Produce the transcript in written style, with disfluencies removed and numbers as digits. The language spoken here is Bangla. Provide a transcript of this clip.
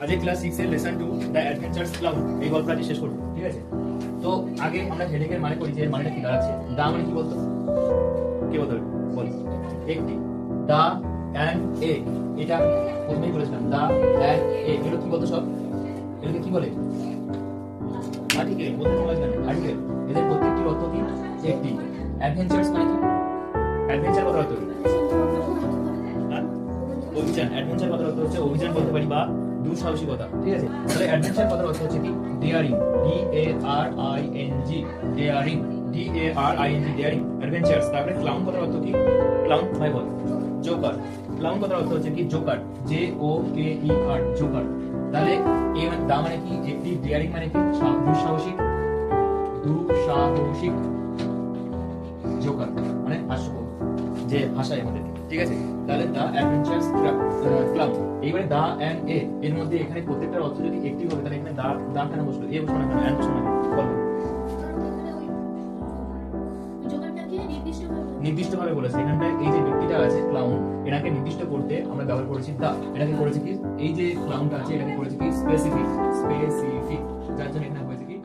আজকে ক্লাস 6 এর লেসন 2 দ্য অ্যাডভেঞ্চারস ক্লাউন এই গল্পটি শেষ করব, ঠিক আছে? তো আগে আমরা হেডিং এর মানে করি যে এর মানেটা কি দাঁড়াচ্ছে। দা মানে কি বলতো? কে বলতো? বল। একটি। দা এন্ড এ, এটা প্রথমেই বলেছিলাম। দা এন্ড এ এগুলো কি বলতো সব? এগুলো কি বলে? আর্টিকেল বলতে সময় লাগে না। আর্টিকেল এদের প্রত্যেকটির অর্থ কি? একটি। অ্যাডভেঞ্চারস মানে কি? অ্যাডভেঞ্চার কথার অর্থ কি? অভিযান। অ্যাডভেঞ্চার কথার অর্থ হচ্ছে অভিযান বলতে পারি বা দুঃসাহসিকতা, ঠিক আছে? তাহলে অ্যাডভেঞ্চার কথার অর্থ হচ্ছে কি? Daring, D A R I N G, daring, D A R I N G, daring, adventures. তারপরে ক্লাউন কথার অর্থ কি? ক্লাউন ভাই বল। জোকার। ক্লাউন কথার অর্থ হচ্ছে কি? জোকার, জে ও কে ই আর, জোকার। তাহলে এ মানে দা মানে কি? একটি, ডেয়ারিং মানে কি? দুঃসাহসিক, দুঃসাহসিক, জোকার মানে হাস্যকর, যে হাসায় আমাদের, ঠিক আছে? তাহলে দা অ্যাডভেঞ্চারস ক্লাব। এইবারে দা এন্ড এ এর মধ্যে এখানে প্রত্যেকটার অর্থ যদি একটি হবে তাহলে এখানে দা দা কেন বসলো? এ বসলো না কেন? এন্ড বসলো না কেন? বলো। নির্দিষ্টভাবে বলেছে এখানটায় এই যে ব্যক্তিটা আছে ক্লাউন, এটাকে নির্দিষ্ট করতে আমরা ব্যবহার করেছি দা। এটাকে করেছে কি? এই যে ক্লাউনটা আছে এটাকে করেছে কি? স্পেসিফিক, স্পেসিফিক, যার জন্য এখানে হয়েছে কি